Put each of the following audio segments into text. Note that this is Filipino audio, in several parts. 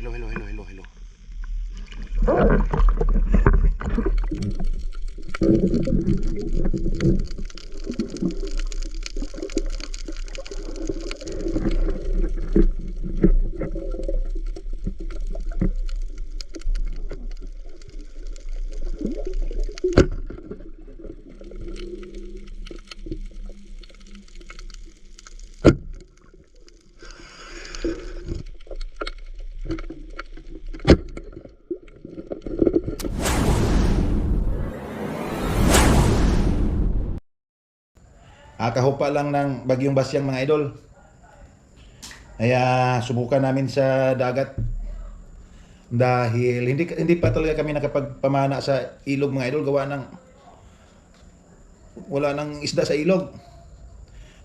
Hello, hello, hello, hello, hello. Kahupa lang ng Bagyong Basyang mga idol. Kaya subukan namin sa dagat dahil hindi pa talaga kami nakapagpamana sa ilog mga idol gawa ng wala nang isda sa ilog.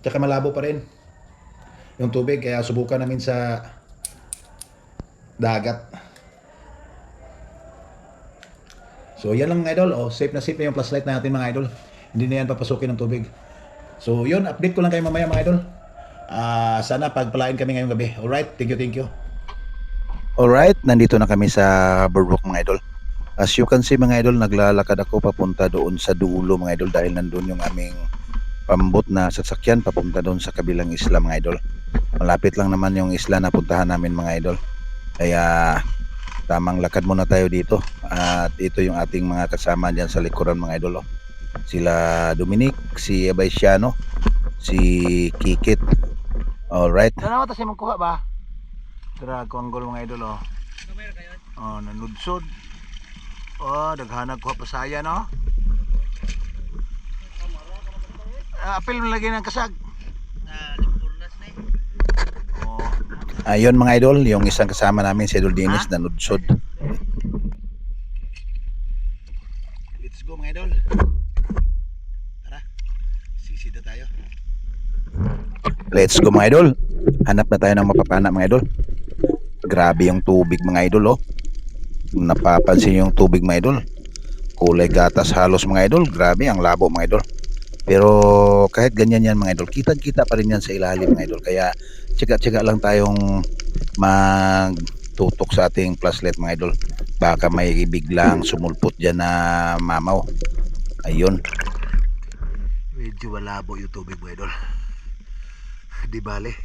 Tsaka malabo pa rin yung tubig kaya subukan namin sa dagat. So yan lang mga idol, safe na yung flashlight natin mga idol. Hindi na yan papasukin ng tubig. So yun, update ko lang kayo mamaya mga idol. Sana pagpalain kami ngayong gabi. Alright, thank you, thank you. Alright, nandito na kami sa boardwalk mga idol. As you can see mga idol, naglalakad ako papunta doon sa dulo mga idol dahil nandun yung aming pambot na sasakyan papunta doon sa kabilang isla mga idol. Malapit lang naman yung isla na puntahan namin mga idol. Kaya tamang lakad muna tayo dito. At ito yung ating mga kasama dyan sa likuran mga idol. Sila Dominic, si Abaisiano, si Kikit. Alright. Ano ta si mong kuha ba? Tara ko ang gol mga idol nanudsod. Daghanag kuha pa saya no. Apil mo lagi ng kasag. Ayun mga idol, yung isang kasama namin si Idol Dennis na nudsod. Let's go mga idol. Tara, sisida tayo. Let's go mga idol. Hanap na tayo ng mapapana mga idol. Grabe yung tubig mga idol Napapansin yung tubig mga idol. Kulay gatas halos mga idol. Grabe ang labo mga idol. Pero kahit ganyan yan mga idol, kitang-kita pa rin yan sa ilalim mga idol. Kaya tsaga-tsaga lang tayong magtutok sa ating flashlight mga idol. Baka may biglang sumulpot dyan na mamaw. Ayun. Medyo malabo yung tubig mga idol. Di bale,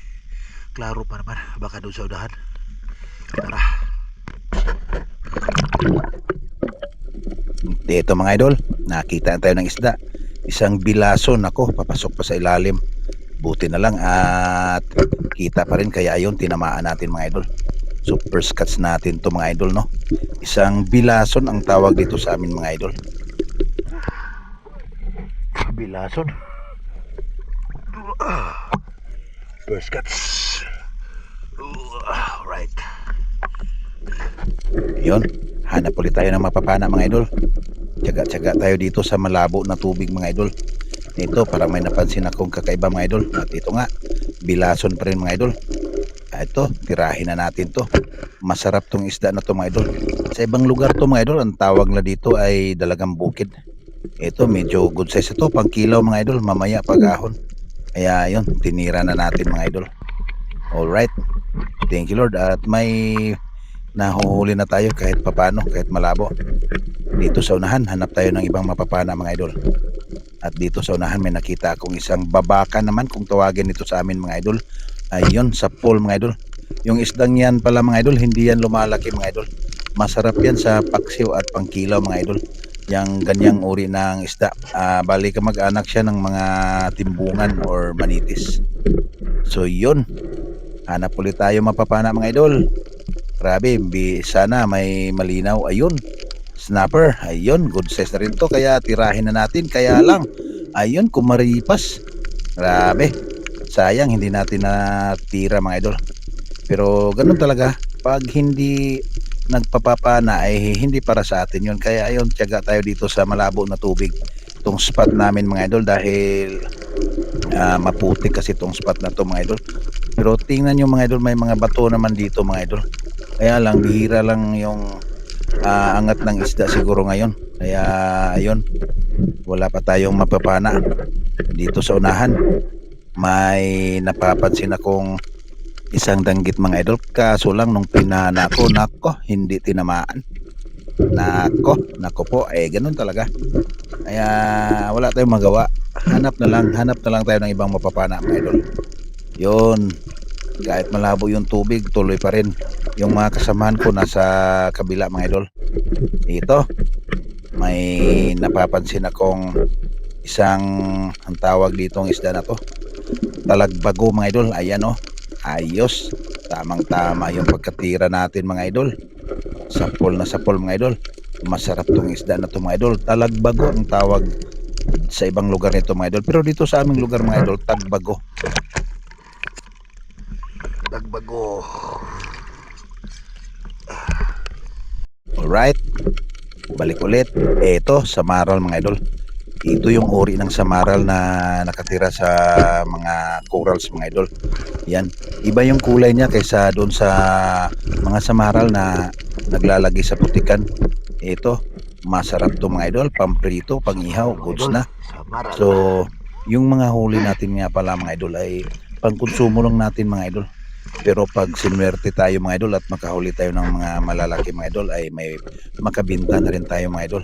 klaro pa naman. Baka doon sa udahan. Tara. Dito mga idol, nakita tayo ng isda. Isang bilason, ako papasok pa sa ilalim. Buti na lang at kita pa rin, kaya ayun tinamaan natin mga idol. Super scats natin to mga idol no. Isang bilason ang tawag dito sa amin mga idol. Bilason. First cuts. Right. Yun, hanap ulit tayo ng mapapana mga idol. Tsaga-tsaga tayo dito sa malabo na tubig mga idol. Ito parang may napansin akong kakaiba mga idol. At ito nga, bilason pa rin mga idol. Ito, tirahin na natin to. Masarap tong isda na to mga idol. Sa ibang lugar to mga idol, ang tawag na dito ay dalagang bukid. Ito medyo good size ito, pang kilaw mga idol, mamaya pag-ahon. Kaya yun, tinira na natin mga idol. Alright, thank you Lord. At may nahuhuli na tayo kahit papano, kahit malabo. Dito sa unahan, hanap tayo ng ibang mapapana mga idol. At dito sa unahan may nakita akong isang babaka naman kung tawagin nito sa amin mga idol. Ayun, sa pool mga idol. Yung isdang yan pala mga idol, hindi yan lumalaki mga idol. Masarap yan sa paksiw at pangkilaw mga idol. Yang ganyang uri ng isda. Bali ka mag-anak siya ng mga timbungan or manitis. So yun, hanap ulit tayo mapapana mga idol. Grabe, sana may malinaw. Ayun, snapper. Ayun, good size na rin to. Kaya tirahin na natin. Kaya lang, ayun, kumaripas. Grabe, sayang hindi natin natira mga idol. Pero ganun talaga, pag hindi nagpapapana ay hindi para sa atin yun. Kaya ayun, tiyaga tayo dito sa malabo na tubig. Itong spot namin mga idol dahil maputik kasi itong spot na to mga idol. Pero tingnan nyo mga idol, may mga bato naman dito mga idol. Kaya lang, bihira lang yung angat ng isda siguro ngayon. Kaya ayun, wala pa tayong mapapana. Dito sa unahan may napapansin akong isang danggit mga idol. Kaso lang nung pinana ko, nako, hindi tinamaan. Nako po, ganun talaga. Kaya wala tayong magawa. Hanap na lang tayo ng ibang mapapana mga idol. Yun, kahit malabo yung tubig, tuloy pa rin. Yung mga kasamahan ko nasa kabila mga idol. Ito, may napapansin akong isang, ang tawag ditong isda na to, talagbago mga idol. Ayan oh, ayos, tamang tama yung pagkatira natin mga idol. Sapol na sapol mga idol. Masarap tong isda na to mga idol. Talagbago ang tawag sa ibang lugar nito mga idol, pero dito sa aming lugar mga idol, tagbago. Tagbago. Alright, balik ulit. Ito, samaral mga idol. Ito yung uri ng samaral na nakatira sa mga corals mga idol. Yan, iba yung kulay niya kaysa doon sa mga samaral na naglalagay sa putikan. Ito, masarap to mga idol, pamprito, pangihaw, goods na. So, yung mga huli natin nga pala mga idol ay pangkonsumo lang natin mga idol. Pero pag sinwerte tayo mga idol at makahuli tayo ng mga malalaki mga idol, ay may makabinta na rin tayo mga idol.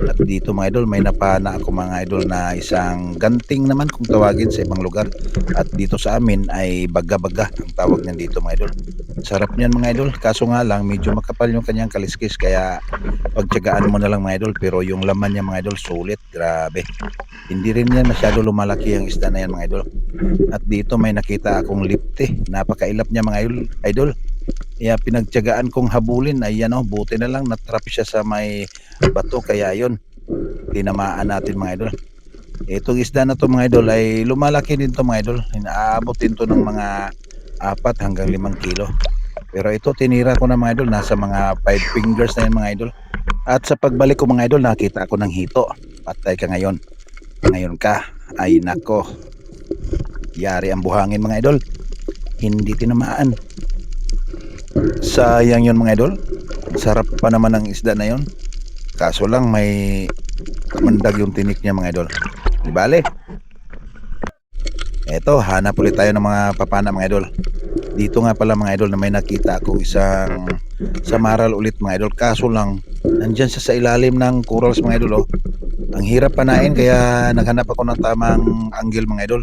At dito mga idol, may napana ako mga idol na isang ganting naman kung tawagin sa ibang lugar. At dito sa amin ay baga-baga ang tawag niyan dito mga idol. Sarap niyan mga idol, kaso nga lang medyo makapal yung kanyang kaliskis, kaya pagtyagaan mo na lang mga idol. Pero yung laman niya mga idol, sulit, grabe. Hindi rin yan masyado lumalaki ang isda na yan mga idol. At dito may nakita akong lipte, napakailap niya mga idol. Kaya pinagtiyagaan kong habulin, ayan oh, buti na lang natrap siya sa may bato, kaya yun, tinamaan natin mga idol. Itong isda na to mga idol ay lumalaki din to mga idol. Inaabot din to ng mga 4 hanggang 5 kilo. Pero ito tinira ko na mga idol, nasa mga 5 fingers na yan mga idol. At sa pagbalik ko mga idol, nakita ako ng hito. Patay ka ngayon. Ngayon ka, ay nako, yari ang buhangin mga idol, hindi tinamaan. Sayang yun mga idol, sarap pa naman ang isda na yun, kaso lang may mandag yung tinik niya mga idol. Di bale, eto, hanap ulit tayo ng mga papana mga idol. Dito nga pala mga idol na may nakita ako isang samaral ulit mga idol, kaso lang nandyan siya sa ilalim ng corals mga idol oh. Ang hirap panain, kaya naghanap ako ng tamang angle mga idol.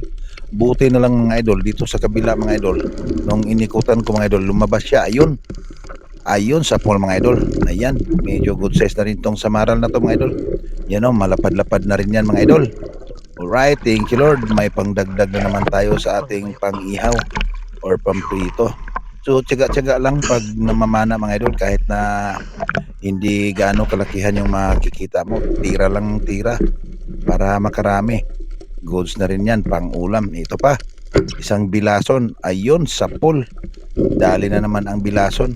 Buti na lang mga idol, dito sa kabila mga idol, nung inikutan ko mga idol, lumabas siya. Ayun sa pool mga idol. Ayan, medyo good size na rin tong samaral na to mga idol. Yan o, malapad-lapad na rin yan mga idol. Alright, thank you Lord. May pangdagdag na naman tayo sa ating pang-ihaw or pamprito. So tiyaga-tiyaga lang pag namamana mga idol, kahit na hindi gaano kalakihan yung makikita mo, tira lang tira para makarami. Goods na rin yan, pang ulam. Ito pa, isang bilason. Ayun, sa pool, dali na naman ang bilason.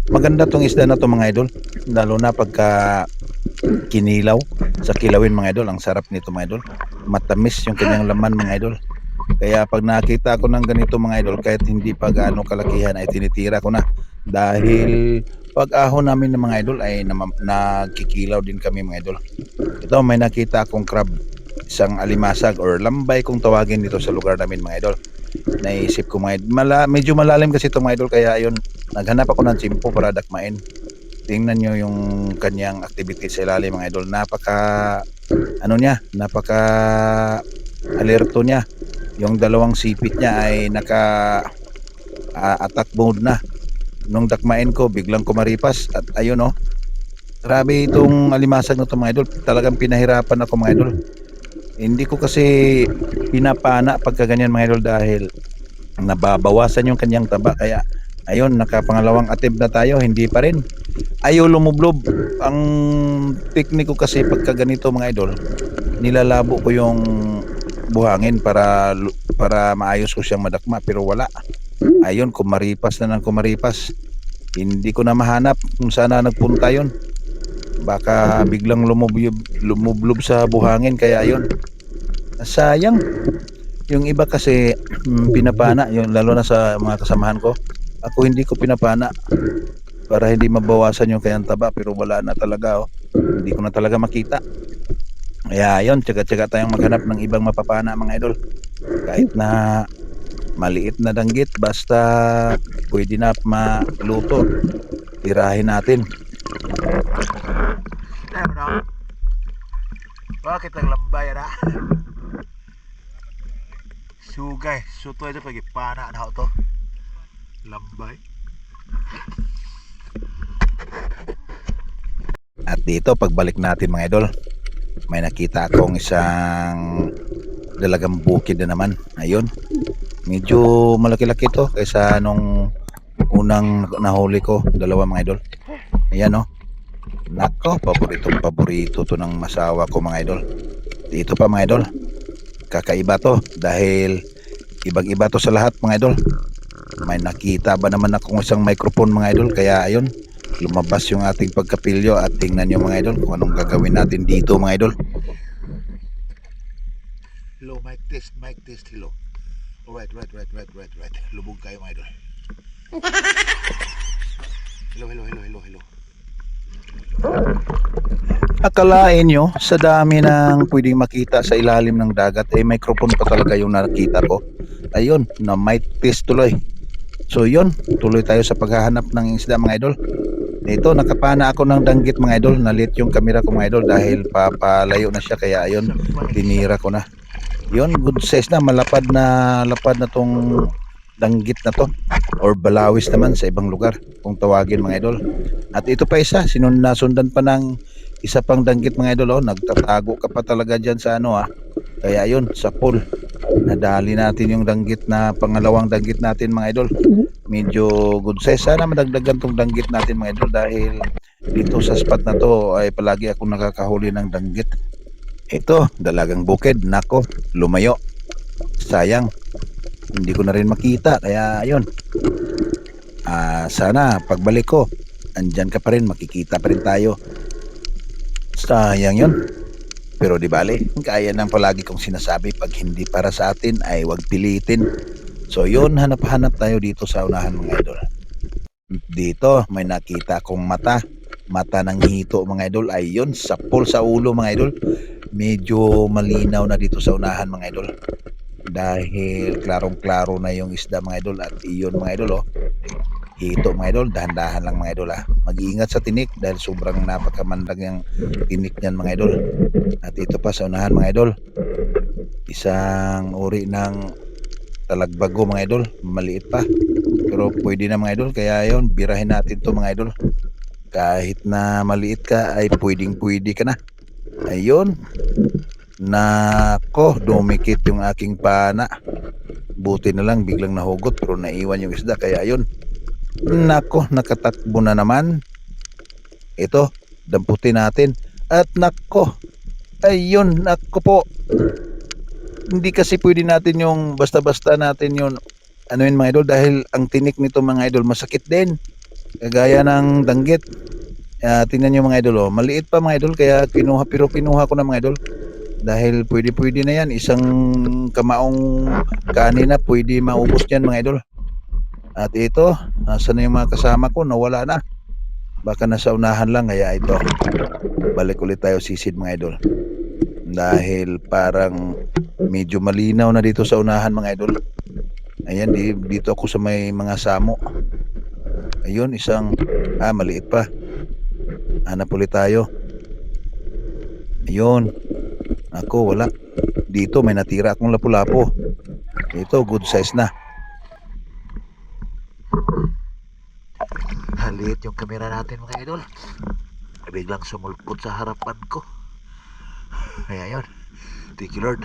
Maganda tong isda na to mga idol, lalo na pagka kinilaw sa kilawin mga idol. Ang sarap nito mga idol, matamis yung kanyang laman mga idol. Kaya pag nakita ko ng ganito mga idol, kahit hindi pa gaano kalakihan, ay tinitira ko na. Dahil pag ahon namin ng mga idol ay nagkikilaw din kami mga idol. Ito, may nakita akong crab, isang alimasag or lambay kung tawagin dito sa lugar namin mga idol. Naisip ko mga idol, medyo malalim kasi ito mga idol, kaya ayun, naghanap ako ng tsimpo para dakmain. Tingnan nyo yung kanyang activity sa ilalim mga idol. Napaka alerto niya. Yung dalawang sipit niya ay naka attack mode na. Nung dakmain ko, biglang kumaripas at ayun oh. Grabe itong alimasag na ito mga idol. Talagang pinahirapan ako mga idol. Hindi ko kasi pinapana pagka ganyan mga idol dahil nababawasan yung kanyang taba. Kaya ayun, nakapangalawang attempt na tayo, hindi pa rin. Ayaw lumublob. Ang tekniko kasi pagka ganito mga idol, nilalabo ko yung buhangin para maayos ko siyang madakma, pero wala. Ayun, kumaripas na ng kumaripas. Hindi ko na mahanap kung saan na nagpunta yun. Baka biglang lumublob sa buhangin, kaya ayun, sayang. Yung iba kasi pinapana, yung lalo na sa mga kasamahan ko. Ako hindi ko pinapana para hindi mabawasan yung kanyang taba, pero wala na talaga oh. Hindi ko na talaga makita. Kaya ayun, tsaga-tsaga tayong maghanap ng ibang mapapana mga idol. Kahit na Maliit na danggit basta pwede na maluto. Tirahin natin. Bakit ang lambay na? Sugay, suto ito pag ipana na to. Lambay. At dito pagbalik natin mga idol, may nakita akong isang dalagang bukid na naman. Ayun. Medyo malaki-laki to kaysa nung unang nahuli ko, dalawa mga idol. Ayan oh. Nako, paborito to ng masawa ko mga idol. Dito pa mga idol. Kakaiba to dahil ibang-iba to sa lahat mga idol. May nakita ba naman akong isang microphone mga idol, kaya ayun, lumabas yung ating pagkapilyo at tingnan nyo mga idol kung anong gagawin natin dito mga idol. Hello, mic test, hello. Right. Lubog kayo mga idol. Hello. Akalain nyo sa dami ng pwedeng makita sa ilalim ng dagat, microphone pa talaga yung nakita ko. Ayun, na mic test tuloy. So yun, tuloy tayo sa paghahanap ng isda mga idol. Ito, nakapana ako ng danggit mga idol. Nalit yung camera ko mga idol dahil papalayo na siya, kaya ayun, tinira ko na. Yun, good size na, lapad na tong danggit na to, or balawis naman sa ibang lugar kung tawagin mga idol. At ito pa isa, nasundan pa ng isa pang danggit mga idol. Nagtatago ka pa talaga dyan sa kaya yun, sa pool nadali natin yung danggit na pangalawang danggit natin mga idol. Medyo good size, sana madagdagan tong danggit natin mga idol dahil dito sa spot na to ay palagi akong nakakahuli ng danggit. Ito, dalagang bukid. Nako, lumayo. Sayang. Hindi ko na rin makita. Kaya, ayun. Sana, pagbalik ko, andyan ka pa rin. Makikita pa rin tayo. Sayang yun. Pero di bale, kaya nang palagi kong sinasabi, pag hindi para sa atin, ay wag pilitin. So, yun, hanap-hanap tayo dito sa unahan mga idol. Dito, may nakita akong mata ng hito mga idol. Ay yun, sapol sa ulo mga idol. Medyo malinaw na dito sa unahan mga idol dahil klarong-klaro na yung isda mga idol. At iyon mga idol hito mga idol, dahan-dahan lang mga idol mag-iingat sa tinik dahil sobrang napakamandag yung tinik niyan mga idol. At ito pa sa unahan mga idol, isang uri ng talagbago mga idol, maliit pa pero pwede na mga idol, kaya yun, birahin natin to mga idol. Kahit na maliit ka ay pwedeng-pwede ka na. Ayun. Nako, dumikit yung aking pana. Buti na lang biglang nahugot pero naiwan yung isda, kaya ayun. Nako, nakatakbo na naman. Ito, damputin natin. At nako, ayun, nako po. Hindi kasi pwede natin yung basta-basta natin yung yun mga idol dahil ang tinik nito mga idol masakit din. Kagaya ng danggit. Tingnan nyo mga idol maliit pa mga idol, kaya kinuha ko na mga idol dahil pwede na yan. Isang kamaong kanin na pwede maubos yan mga idol. At ito, saan na yung mga kasama ko? Nawala na, baka nasa unahan lang. Kaya ito, balik ulit tayo sisid mga idol dahil parang medyo malinaw na dito sa unahan mga idol. Ayan, dito ako sa may mga samo. Ayun, isang maliit pa. Hanap ulit tayo. Ayun. Ako, wala. Dito may natira akong lapu-lapo. Ito, good size na. Halit yung kamera natin mga idol. Biglang sumulpot sa harapan ko. Kaya yun. Thank you Lord.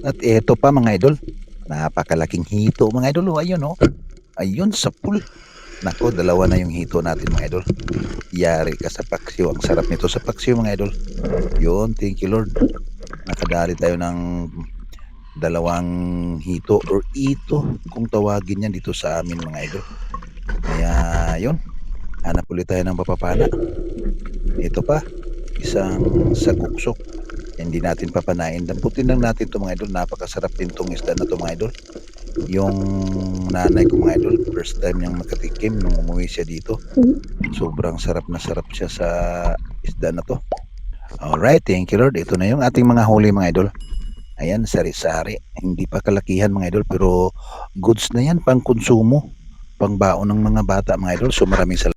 At ito pa mga idol, napakalaking hito mga idol. Ayun ayun sa pool. Nako, dalawa na yung hito natin mga idol. Yari ka sa paksiw. Ang sarap nito sa paksiw mga idol. Yun, thank you Lord. Nakadali tayo ng dalawang hito or ito kung tawagin yan dito sa amin mga idol. Kaya yun, hanap ulit tayo ng mapapana. Ito pa, isang saguksok. Hindi natin papanain. Damputin lang natin ito mga idol. Napakasarap din itong isda na ito mga idol. Yung nanay ko mga idol, first time niyang makatikim nung umuwi siya dito. Sobrang sarap na sarap siya sa isda na to. Alright, thank you Lord. Ito na yung ating mga huli mga idol. Ayan, sari-sari. Hindi pa kalakihan mga idol pero goods na yan pang konsumo, pang baon ng mga bata mga idol. So maraming salamat.